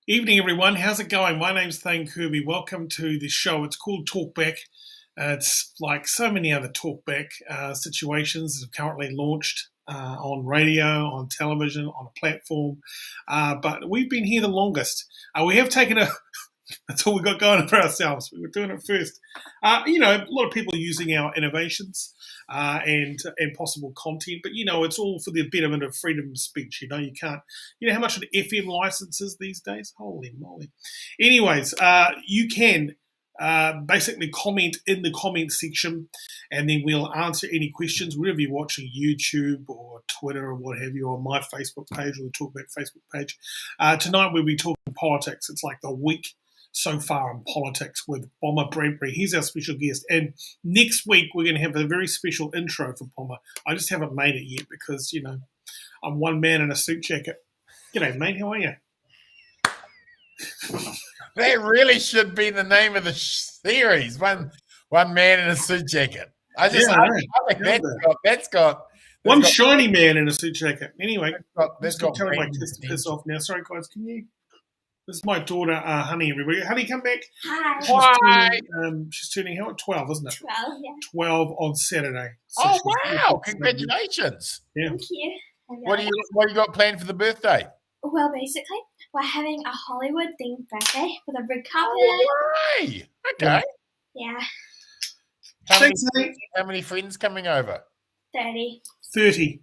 Evening, everyone. How's it going? My name's Thane Kirby. Welcome to the show. It's called Talkback. It's like so many other talkback situations that have currently launched on radio, on television, on a platform. But we've been here the longest. We have taken a That's all we got going for ourselves. We were doing it first. A lot of people are using our innovations and possible content, but it's all for the betterment of freedom of speech. You can't. You know how much an FM license is these days? Holy moly! Anyways, you can basically comment in the comment section, and then we'll answer any questions wherever you're watching, YouTube or Twitter or what have you, or my Facebook page or the Talkback Facebook page. Tonight we'll be talking politics. It's like the week so far in politics with Bomber Bradbury. He's our special guest. And next week, we're going to have a very special intro for Bomber. I just haven't made it yet because, I'm one man in a suit jacket. G'day, mate. How are you? That really should be the name of the series. One man in a suit jacket. I think that's got one shiny man in a suit jacket. Anyway, that's got telling my kids to piss off now. Sorry, guys. Can you... This is my daughter, Honey, everybody. Honey, come back. Hi. She's turning, how, 12, isn't it? 12, yeah. 12 on Saturday. So wow. Congratulations. Yeah. Thank you. What do you got planned for the birthday? Well, basically, we're having a Hollywood-themed birthday with a red carpet. Hooray! Okay. Yeah. How many friends coming over? 30. 30.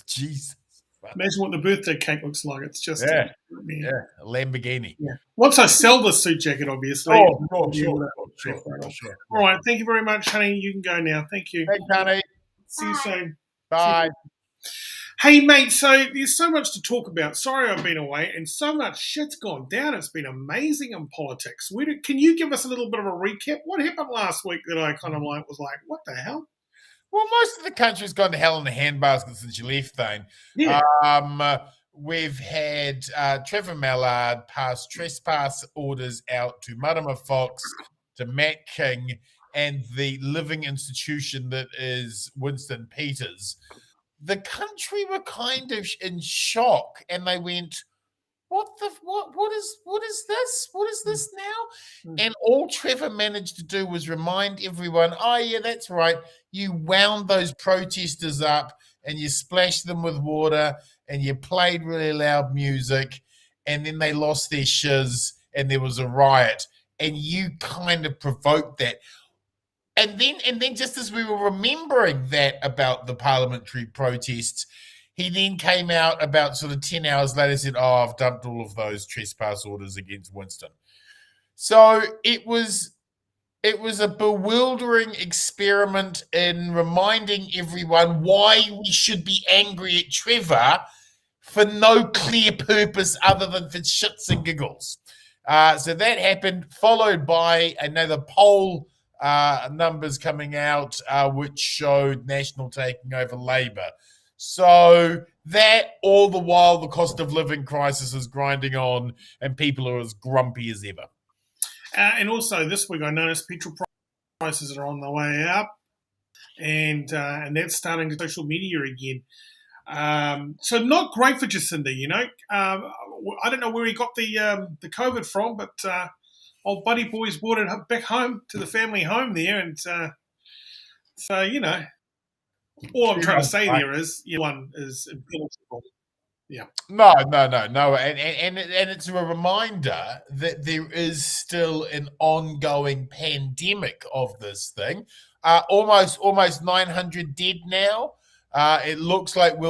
Jeez. Imagine what the birthday cake looks like. It's just a Lamborghini. Yeah. Once I sell this suit jacket, obviously. Sure. All right. Thank you very much, Honey. You can go now. Thank you. Thanks, Honey. See you soon. Bye. Hey, mate. So there's so much to talk about. Sorry I've been away, and so much shit's gone down. It's been amazing in politics. Can you give us a little bit of a recap? What happened last week that I kind of was like, what the hell? Well, most of the country's gone to hell in a handbasket since you left, Thane. Yeah. We've had Trevor Mallard pass trespass orders out to Martyn Fox, to Mack King, and the living institution that is Winston Peters. The country were kind of in shock, and they went, what is this? What is this now? And all Trevor managed to do was remind everyone, oh, yeah, that's right. You wound those protesters up and you splashed them with water and you played really loud music, and then they lost their shiz and there was a riot, and you kind of provoked that. And then just as we were remembering that about the parliamentary protests, he then came out about sort of 10 hours later and said, oh, I've dumped all of those trespass orders against Winston. So it was a bewildering experiment in reminding everyone why we should be angry at Trevor for no clear purpose other than for shits and giggles. So that happened, followed by another poll numbers coming out, which showed National taking over Labour. So that all the while the cost of living crisis is grinding on and people are as grumpy as ever. And also this week I noticed petrol prices are on the way up, and that's starting to social media again. So not great for Jacinda, I don't know where he got the COVID from, but old Buddy Boy's brought it back home to the family home there, and so all I'm trying to say there is one is impenetrable. Yeah. No. And it's a reminder that there is still an ongoing pandemic of this thing. Almost 900 dead now. It looks like we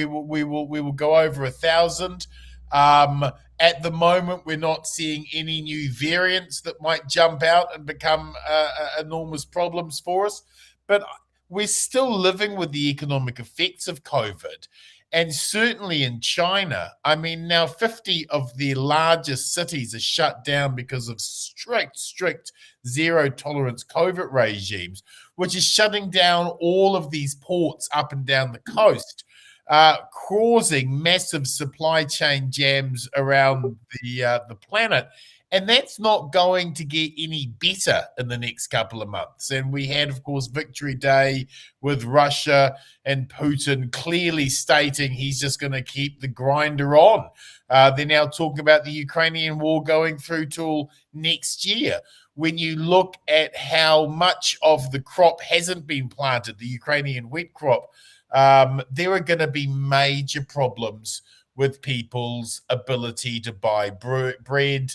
will go over 1,000. At the moment, we're not seeing any new variants that might jump out and become enormous problems for us. But we're still living with the economic effects of COVID. And certainly in China, I mean, now 50 of the largest cities are shut down because of strict zero tolerance COVID regimes, which is shutting down all of these ports up and down the coast, causing massive supply chain jams around the planet. And that's not going to get any better in the next couple of months. And we had, of course, Victory Day with Russia and Putin clearly stating he's just going to keep the grinder on. They're now talking about the Ukrainian war going through till next year. When you look at how much of the crop hasn't been planted, the Ukrainian wheat crop, there are going to be major problems with people's ability to buy bread,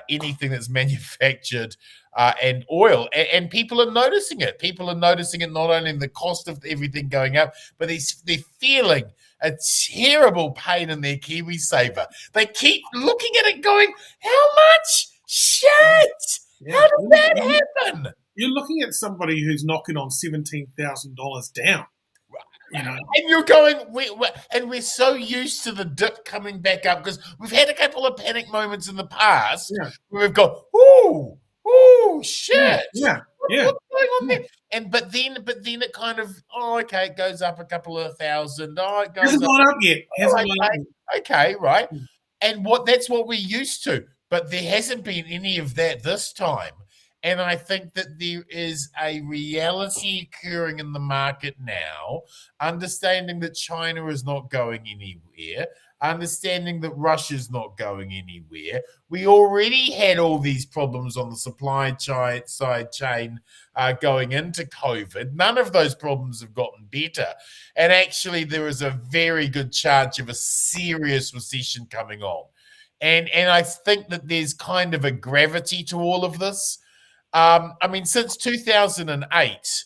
anything that's manufactured, and oil. And people are noticing it. People are noticing it not only in the cost of everything going up, but they're feeling a terrible pain in their KiwiSaver. They keep looking at it going, how much? Shit! Yeah. How did that happen? You're looking at somebody who's knocking on $17,000 down. You know, and you're going, we're so used to the dip coming back up because we've had a couple of panic moments in the past where we've gone, ooh, shit, yeah. What's going on there? And but then it kind of, okay, it goes up a couple of thousand. It goes hasn't gone up yet. Okay, right. And that's what we're used to, but there hasn't been any of that this time. And I think that there is a reality occurring in the market now, understanding that China is not going anywhere, understanding that Russia's not going anywhere. We already had all these problems on the supply side chain going into COVID. None of those problems have gotten better. And actually, there is a very good chance of a serious recession coming on. And I think that there's kind of a gravity to all of this. Since 2008,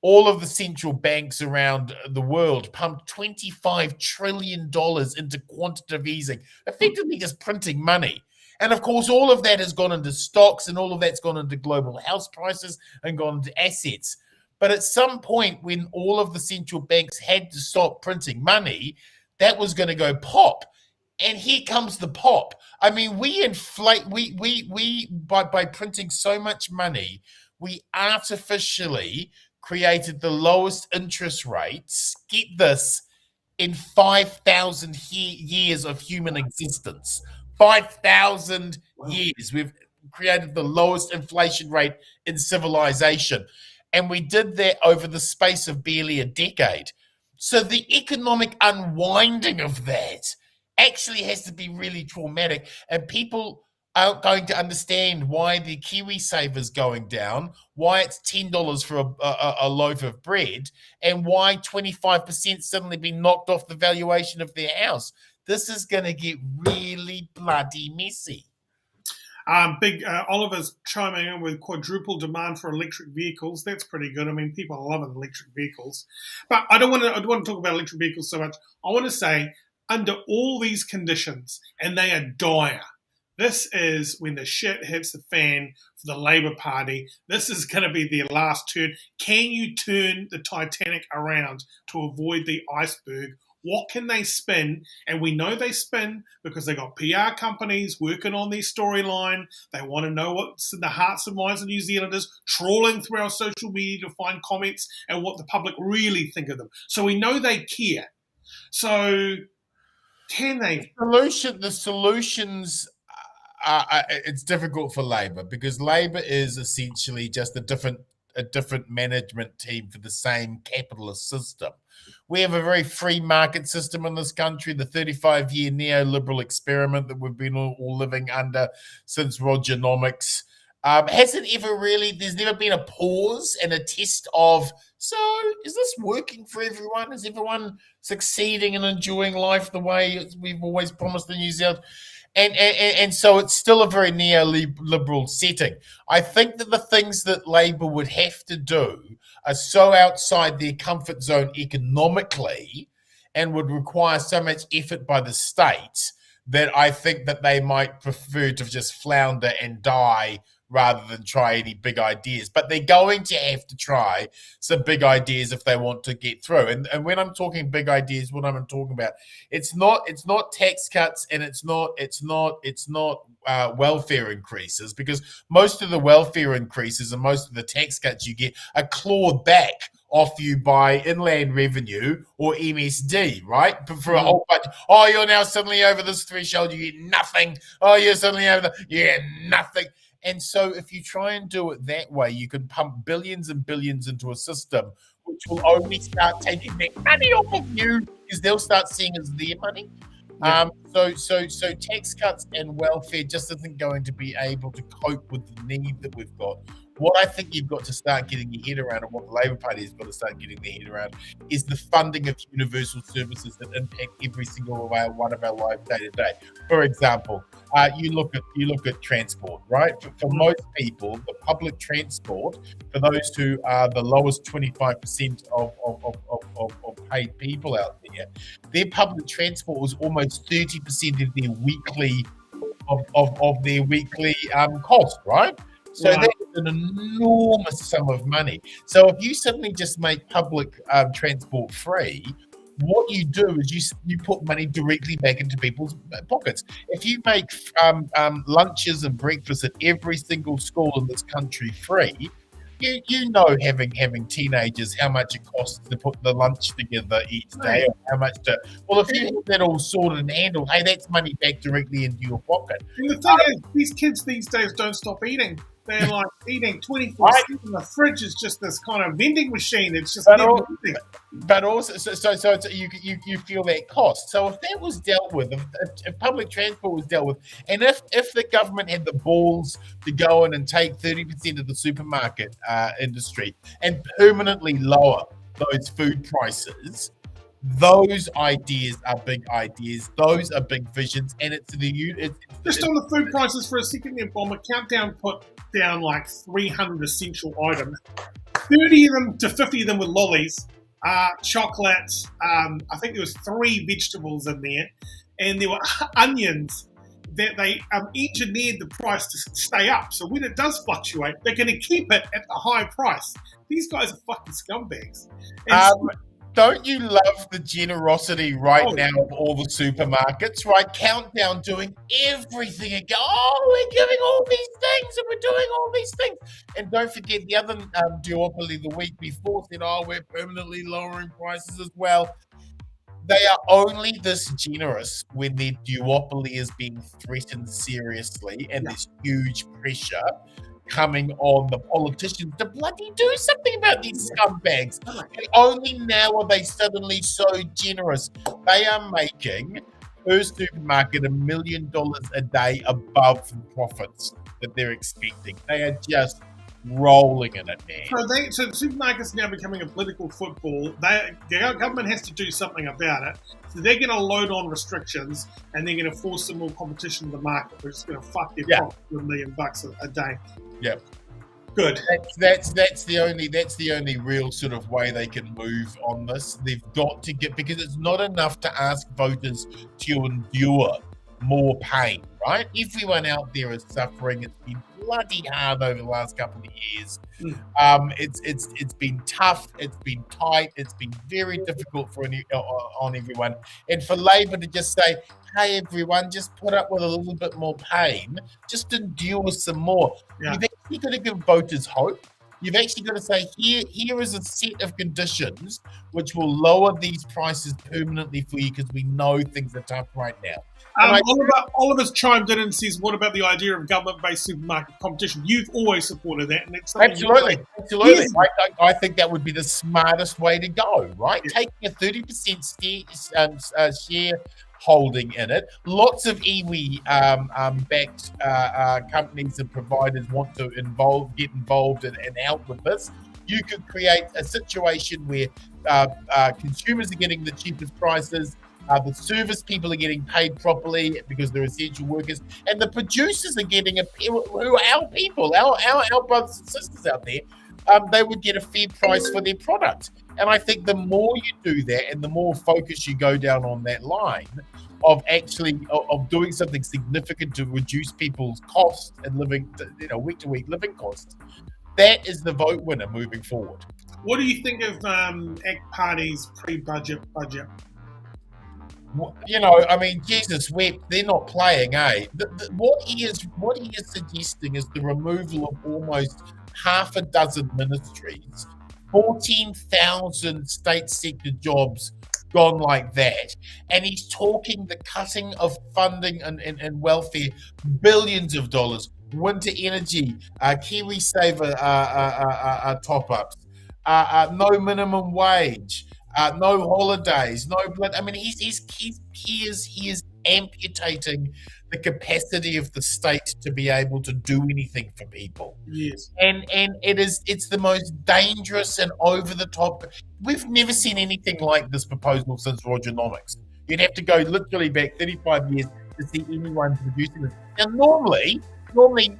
all of the central banks around the world pumped $25 trillion into quantitative easing, effectively just printing money. And of course, all of that has gone into stocks and all of that's gone into global house prices and gone into assets. But at some point, when all of the central banks had to stop printing money, that was going to go pop. And here comes the pop. I mean, we inflate, we by printing so much money, we artificially created the lowest interest rates, get this, in 5,000 years of human existence. 5,000 years. We've created the lowest inflation rate in civilization. And we did that over the space of barely a decade. So the economic unwinding of that actually has to be really traumatic, and people aren't going to understand why the KiwiSaver is going down, why it's $10 for a loaf of bread, and why 25% suddenly been knocked off the valuation of their house. This is going to get really bloody messy. Oliver's chiming in with quadruple demand for electric vehicles. That's pretty good. I mean, people are loving electric vehicles, but I don't want to talk about electric vehicles so much. I want to say, under all these conditions, and they are dire, this is when the shit hits the fan for the Labour Party. This is going to be their last turn. Can you turn the Titanic around to avoid the iceberg? What can they spin? And we know they spin because they got PR companies working on their storyline. They want to know what's in the hearts and minds of New Zealanders, trawling through our social media to find comments and what the public really think of them. So we know they care. So can they? The solutions it's difficult for Labour because Labour is essentially just a different management team for the same capitalist system. We have a very free market system in this country, the 35-year neoliberal experiment that we've been all living under since Rogernomics. Hasn't ever really, there's never been a pause and a test of, so is this working for everyone? Is everyone succeeding and enjoying life the way we've always promised in New Zealand? And so it's still a very neoliberal setting. I think that the things that Labour would have to do are so outside their comfort zone economically and would require so much effort by the state that I think that they might prefer to just flounder and die rather than try any big ideas. But they're going to have to try some big ideas if they want to get through. And when I'm talking big ideas, what I'm talking about, it's not tax cuts and it's not welfare increases, because most of the welfare increases and most of the tax cuts you get are clawed back off you by Inland Revenue or MSD, right? But for a whole bunch, oh, you're now suddenly over this threshold, you get nothing. Oh, you're suddenly over you get nothing. And so if you try and do it that way, you can pump billions and billions into a system which will only start taking that money off of you because they'll start seeing as their money. Yeah. So tax cuts and welfare just isn't going to be able to cope with the need that we've got. What I think you've got to start getting your head around, and what the Labour Party has got to start getting their head around, is the funding of universal services that impact every single one of our lives day to day. For example, you look at transport, right? For most people, the public transport, for those who are the lowest 25% of paid people out there, their public transport was almost 30% of their weekly cost, right? So that is an enormous sum of money. So if you suddenly just make public transport free, what you do is you put money directly back into people's pockets. If you make lunches and breakfasts at every single school in this country free, you know, having teenagers, how much it costs to put the lunch together each day, or how much to. Well, if you have that all sorted and handled, hey, that's money back directly into your pocket. And the thing is, these kids these days don't stop eating. They're like eating 24/7. The fridge is just this kind of vending machine. It's just but also, so you feel that cost. So if that was dealt with, if public transport was dealt with, and if the government had the balls to go in and take 30% of the supermarket industry and permanently lower those food prices, those ideas are big ideas. Those are big visions, and it's just on the food prices for a second. There, Bomber Countdown put down like 300 essential items. 30 of them to 50 of them were lollies, chocolates. I think there was 3 vegetables in there, and there were onions that they engineered the price to stay up. So when it does fluctuate, they're going to keep it at the high price. These guys are fucking scumbags. Don't you love the generosity now of all the supermarkets, right? Countdown doing everything and go, we're giving all these things and we're doing all these things. And don't forget the other duopoly the week before said, we're permanently lowering prices as well. They are only this generous when their duopoly is being threatened seriously and there's huge pressure coming on the politicians to bloody do something about these scumbags. And only now are they suddenly so generous. They are making per supermarket $1 million a day above the profits that they're expecting. They are just rolling in it, man. So the supermarket's now becoming a political football. The government has to do something about it. So they're going to load on restrictions and they're going to force some more competition in the market, which is going to fuck their profit for $1 million a day. Yep. Good. That's the only real sort of way they can move on this. They've got to get, because it's not enough to ask voters to endure more pain, right? Everyone out there is suffering. It's been bloody hard over the last couple of years. It's been tough. It's been tight. It's been very difficult on everyone. And for Labour to just say, hey, everyone, just put up with a little bit more pain. Just endure some more. Yeah. You've actually got to give voters hope. You've actually got to say, here is a set of conditions which will lower these prices permanently for you because we know things are tough right now. Oliver's chimed in and says, what about the idea of government-based supermarket competition? You've always supported that. And it's absolutely. I think that would be the smartest way to go, right? Yeah. Taking a 30% share holding in it. Lots of iwi backed companies and providers want to get involved and help with this. You could create a situation where consumers are getting the cheapest prices, the service people are getting paid properly because they're essential workers, and the producers are getting who are our people, our brothers and sisters out there. They would get a fair price for their product. And I think the more you do that and the more focus you go down on that line of doing something significant to reduce people's costs and living, week-to-week living costs, that is the vote winner moving forward. What do you think of ACT Party's pre-budget budget? Jesus wept. They're not playing, eh? What he is suggesting is the removal of almost half a dozen ministries 14,000 state sector jobs gone like that. And he's talking the cutting of funding and welfare, billions of dollars, winter energy, KiwiSaver top-ups, no minimum wage, no holidays, no blood. I mean, he is amputating the capacity of the state to be able to do anything for people. Yes. And it's the most dangerous and over the top. We've never seen anything like this proposal since Rogernomics. You'd have to go literally back 35 years to see anyone producing this. Now, normally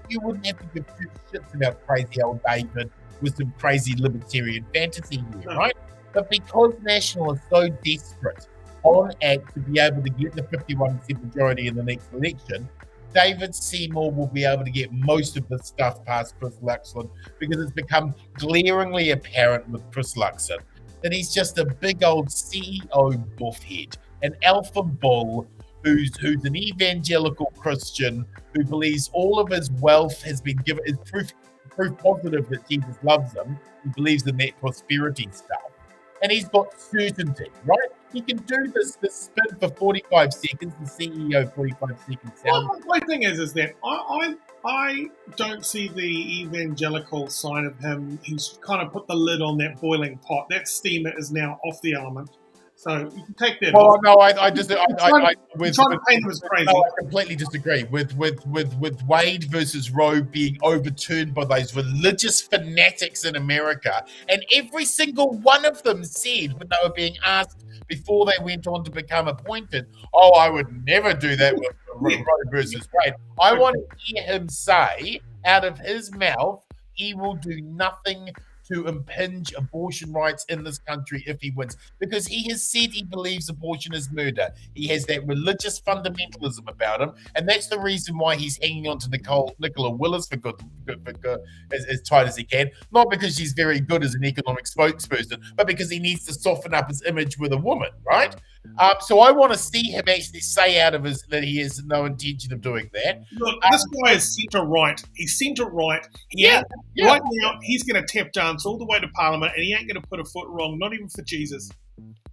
you wouldn't have to give two shits about crazy old David with some crazy libertarian fantasy here, right? But because National is so desperate on act to be able to get the 51% majority in the next election, David Seymour will be able to get most of the stuff past Chris Luxon, because it's become glaringly apparent with Chris Luxon that he's just a big old CEO buffhead, an alpha bull who's an evangelical Christian who believes all of his wealth has been given, is proof positive that Jesus loves him. He believes in that prosperity stuff. And he's got certainty, right? He can do this spin for 45 seconds, the CEO 45 seconds sound. Well, my thing is that I don't see the evangelical side of him. He's kind of put the lid on that boiling pot. That steamer is now off the element. So you can take that. Well, no, I trying to paint him as crazy. No, I completely disagree with Wade versus Roe being overturned by those religious fanatics in America, and every single one of them said when they were being asked before they went on to become appointed, "Oh, I would never do that with Roe versus Wade." I want to hear him say out of his mouth, he will do nothing to impinge abortion rights in this country if he wins, because he has said he believes abortion is murder. He has that religious fundamentalism about him, and that's the reason why he's hanging on to Nicola Willis for good as tight as he can. Not because she's very good as an economic spokesperson, but because he needs to soften up his image with a woman, right? So I want to see him actually say out of his that he has no intention of doing that. Look, this guy is centre right. He's centre right. Right now, he's going to tap dance all the way to Parliament, and he ain't going to put a foot wrong, not even for Jesus.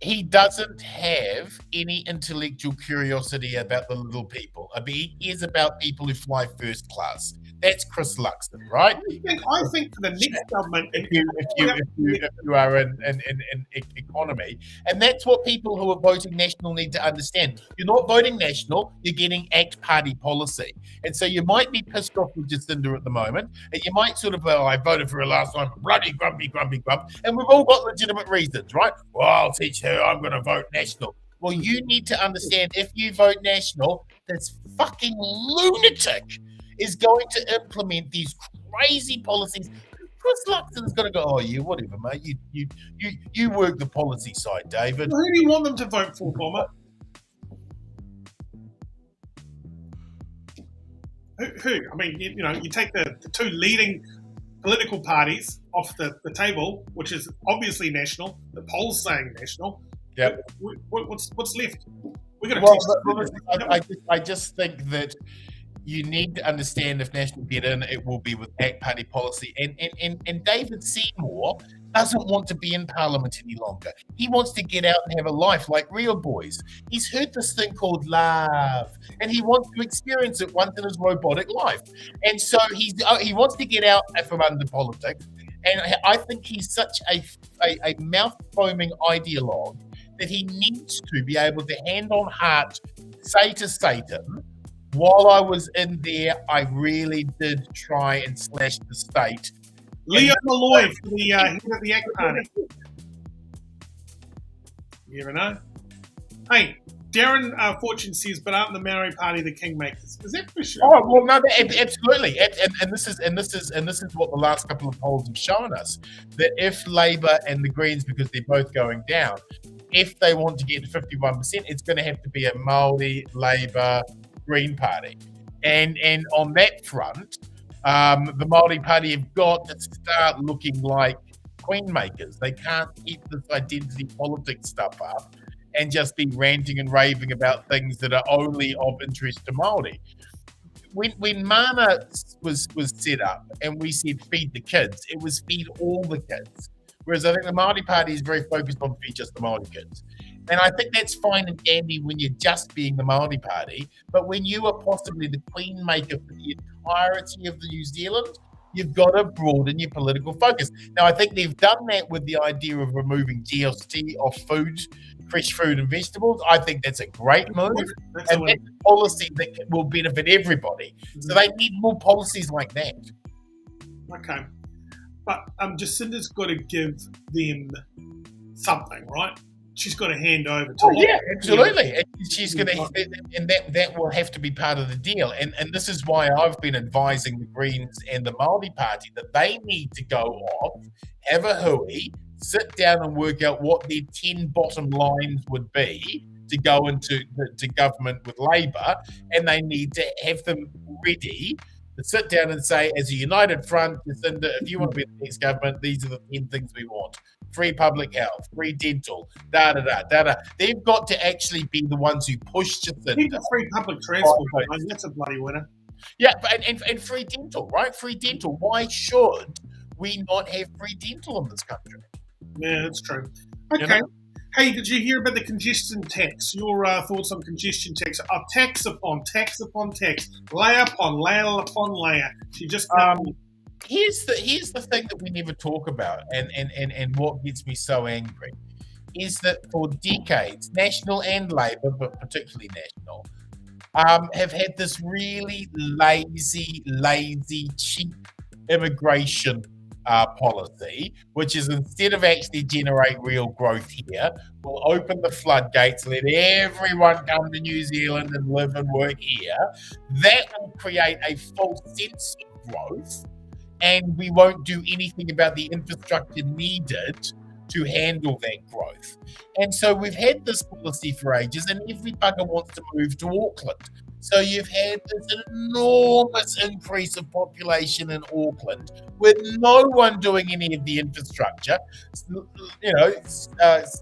He doesn't have any intellectual curiosity about the little people. I mean, he is about people who fly first class. That's Chris Luxon, right? I think for the next government, if you are in economy, and that's what people who are voting National need to understand. You're not voting National, you're getting ACT Party policy. And so you might be pissed off with Jacinda at the moment, and you might sort of go, I voted for her last time, ruddy, grumpy, and we've all got legitimate reasons, right? Well, I'll teach her, I'm going to vote National. Well, you need to understand, if you vote National, this fucking lunatic is going to implement these crazy policies. Chris Luxon's going to go, oh, yeah, whatever, mate. You work the policy side, David. Well, who do you want them to vote for, Bomber? Who? I mean, you take the two leading political parties off the table, which is obviously National. The polls saying National. Yeah. What's left? We're going to. I just think that you need to understand, if National get in, it will be with ACT Party policy. And David Seymour doesn't want to be in Parliament any longer. He wants to get out and have a life like real boys. He's heard this thing called love, and he wants to experience it once in his robotic life. And so he wants to get out from under politics. And I think he's such a mouth-foaming ideologue that he needs to be able to, hand on heart, say to Satan, while I was in there, I really did try and slash the state. Leo Malloy for the head of the ACT Party. You never know. Hey, Darren Fortune says, but aren't the Maori Party the kingmakers? Is that for sure? Oh well, no, absolutely. And this is what the last couple of polls have shown us, that if Labour and the Greens, because they're both going down, if they want to get to 51%, it's going to have to be a Māori, Labour, Green Party. And on that front, the Māori Party have got to start looking like queen makers. They can't keep this identity politics stuff up and just be ranting and raving about things that are only of interest to Māori. When Mana was set up and we said feed the kids, it was feed all the kids. Whereas I think the Māori Party is very focused on just the Māori kids. And I think that's fine and dandy when you're just being the Māori Party, but when you are possibly the queen maker for the entirety of the New Zealand, you've got to broaden your political focus. Now, I think they've done that with the idea of removing GST off food, fresh fruit and vegetables. I think that's a great move, that's a policy that will benefit everybody. So they need more policies like that. Okay. But Jacinda's got to give them something, right? She's got to hand over to absolutely. And she's going to, and that will have to be part of the deal. And this is why I've been advising the Greens and the Māori Party that they need to go off, have a hui, sit down and work out what their 10 bottom lines would be to go into to government with Labour, and they need to have them ready to sit down and say, as a united front, Jacinda, if you want to be the next government, these are the 10 things we want. Free public health, free dental, da-da-da. They've got to actually be the ones who push Jacinda. Keep the free public transport, that's a bloody winner. Yeah, and free dental, right? Free dental. Why should we not have free dental in this country? Yeah, that's true. Okay. Hey, did you hear about the congestion tax? Your thoughts on congestion tax? Tax upon tax upon tax, layer upon layer upon layer. She just here's the thing that we never talk about, and what gets me so angry is that for decades, National and Labour, but particularly National, have had this really lazy, cheap immigration policy, which is instead of actually generate real growth here, will open the floodgates, let everyone come to New Zealand and live and work here. That will create a false sense of growth, and we won't do anything about the infrastructure needed to handle that growth. And so we've had this policy for ages, and every bugger wants to move to Auckland. So you've had this enormous increase of population in Auckland with no one doing any of the infrastructure.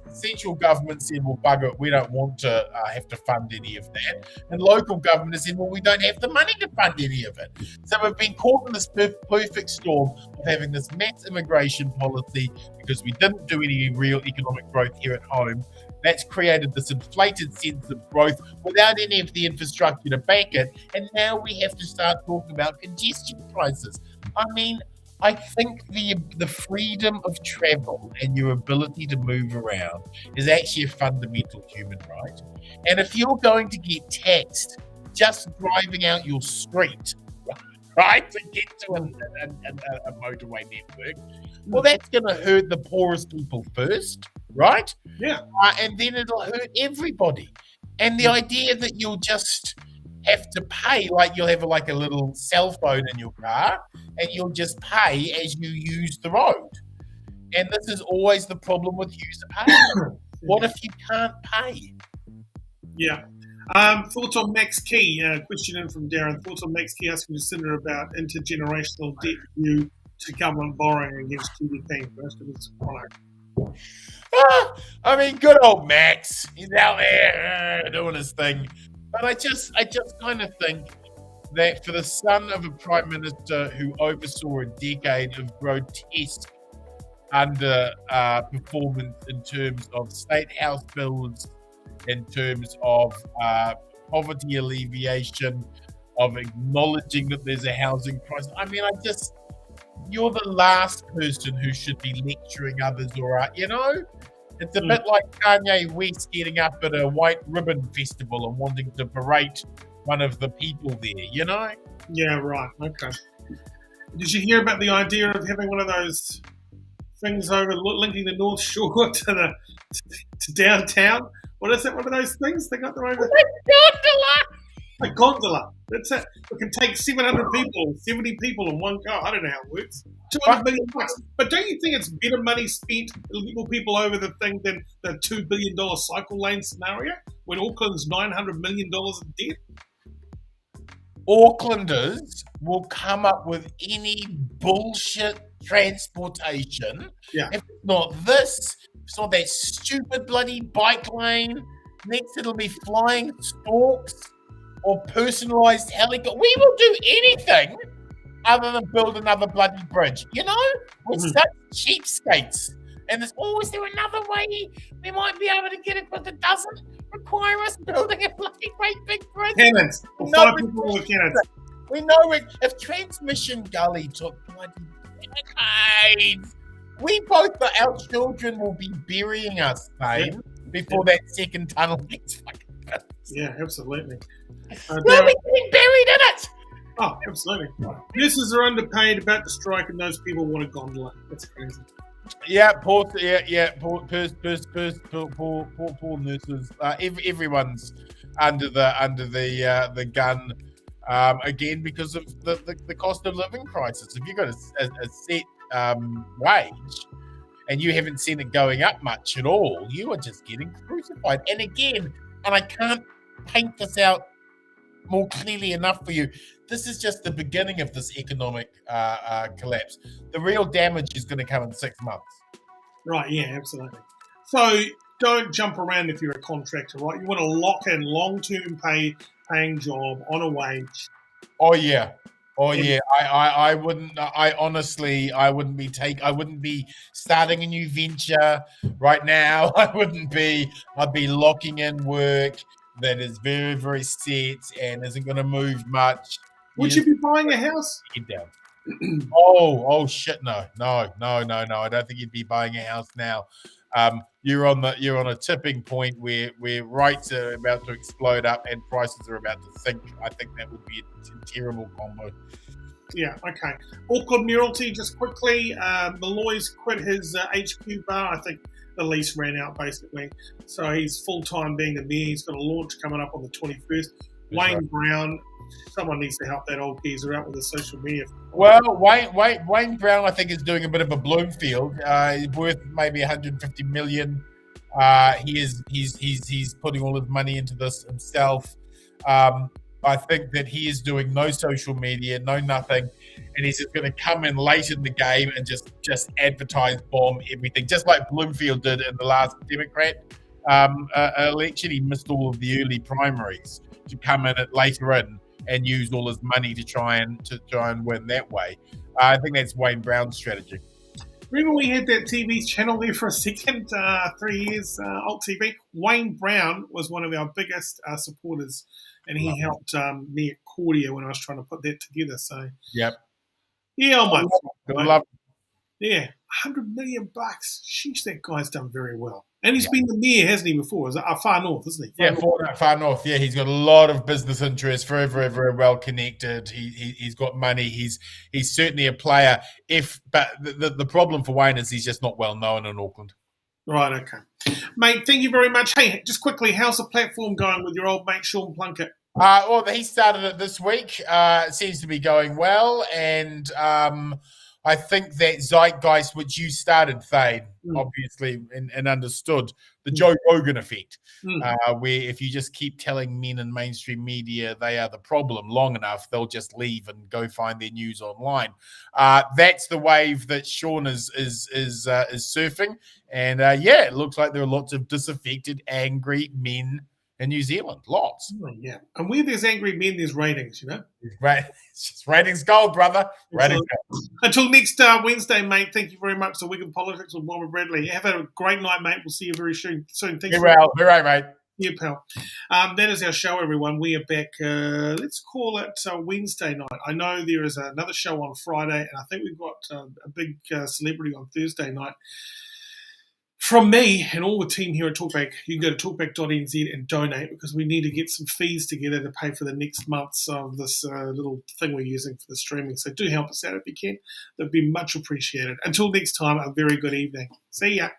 Central government said, well, bugger it, we don't want to have to fund any of that. And local government has said, well, we don't have the money to fund any of it. So we've been caught in this perfect storm of having this mass immigration policy because we didn't do any real economic growth here at home. That's created this inflated sense of growth without any of the infrastructure to back it. And now we have to start talking about congestion prices. I mean, I think the freedom of travel and your ability to move around is actually a fundamental human right. And if you're going to get taxed just driving out your street, right, to get to a motorway network, well, that's going to hurt the poorest people first, right? Yeah. And then it'll hurt everybody. And the idea that you'll just have to pay, like you'll have a little cell phone in your car, and you'll just pay as you use the road. And this is always the problem with user pay. What if you can't pay? Yeah. Thoughts on Mack's Key? Question in from Darren. Thoughts on Mack's Key asking Jacinda about intergenerational debt due to government borrowing against GDP. Most of it's product. I mean, good old Max. He's out there doing his thing. But I just kind of think that for the son of a prime minister who oversaw a decade of grotesque performance in terms of state house bills, in terms of poverty alleviation, of acknowledging that there's a housing crisis. I mean, you're the last person who should be lecturing others, It's a bit like Kanye West getting up at a white ribbon festival and wanting to berate one of the people there, Yeah, right. Okay. Did you hear about the idea of having one of those things over linking the North Shore to downtown? What is it? One of those things they got there over? Gondola! A gondola. That's it. It can take 700 people, 70 people in one car. I don't know how it works. $200 million. But don't you think it's better money spent legal people over the thing than the $2 billion cycle lane scenario when Auckland's $900 million in debt? Aucklanders will come up with any bullshit transportation. Yeah. If it's not this, if it's not that stupid bloody bike lane, next it'll be flying storks or personalised helicopter. We will do anything other than build another bloody bridge. We're such cheapskates. And there's always there another way we might be able to get it, but it doesn't require us building a bloody great big bridge. Cannons. Or 5 people with cannons. We know if Transmission Gully took bloody decades, our children will be burying us, Thane, before that second tunnel gets fucking built. Yeah, absolutely. We'll be getting buried in it. Oh, absolutely. Nurses are underpaid, about to strike, and those people want a gondola. That's crazy. Yeah, poor nurses. Everyone's under the gun again because of the cost of living crisis. If you've got a set wage and you haven't seen it going up much at all, you are just getting crucified. And again, and I can't paint this out more clearly enough for you, this is just the beginning of this economic collapse. The real damage is going to come in 6 months. Right, yeah, absolutely. So don't jump around if you're a contractor, right? You want to lock in long-term paying job on a wage. Oh yeah. I wouldn't be starting a new venture right now. I'd be locking in work that is very, very set and isn't going to move much. Would you be buying a house? Get down. Oh shit! No. I don't think you'd be buying a house now. You're on a tipping point where rates are about to explode up and prices are about to sink. I think that would be a terrible combo. Yeah, okay. Auckland Mayoralty, just quickly. Malloy's quit his HQ bar. I think the lease ran out, basically. So he's full-time being the mayor. He's got a launch coming up on the 21st. Wayne Brown, someone needs to help that old geezer out with his social media. Well, Wayne Brown, I think, is doing a bit of a Bloomfield. He's worth maybe 150 million. He's putting all his money into this himself. I think that he is doing no social media, no nothing, and he's just going to come in late in the game and just advertise, bomb everything, just like Bloomfield did in the last Democrat election. He missed all of the early primaries to come in later in and use all his money to try and win that way. I think that's Wayne Brown's strategy. Remember we had that TV channel there for a second, 3 years, Alt TV? Wayne Brown was one of our biggest supporters, and he helped me at Cordia when I was trying to put that together. So, yep. Yeah, I love it. Yeah, $100 million. Sheesh, that guy's done very well. And he's been the mayor, hasn't he, before? Is it far north, isn't he? Far north. Yeah, he's got a lot of business interests, very, very, very well connected. He's got money. He's certainly a player. But the problem for Wayne is he's just not well known in Auckland. Right, okay. Mate, thank you very much. Hey, just quickly, how's the platform going with your old mate, Sean Plunkett? Well, he started it this week. It seems to be going well. And I think that zeitgeist, which you started, Thane, obviously, and understood, the Joe Rogan effect, where if you just keep telling men in mainstream media they are the problem long enough, they'll just leave and go find their news online. That's the wave that Sean is surfing. And it looks like there are lots of disaffected, angry men in New Zealand. Lots. Yeah. And where there's angry men, there's ratings, you know? Right. It's just ratings gold, brother. Ratings gold. Until next Wednesday, mate, thank you very much. The Week in Politics with Bob and Bradley. Have a great night, mate. We'll see you very soon. Thanks. Well, right, mate. Yeah, pal. That is our show, everyone. We are back, let's call it Wednesday night. I know there is another show on Friday, and I think we've got a big celebrity on Thursday night. From me and all the team here at Talkback, you can go to talkback.nz and donate because we need to get some fees together to pay for the next months of this little thing we're using for the streaming. So do help us out if you can. That'd be much appreciated. Until next time, a very good evening. See ya.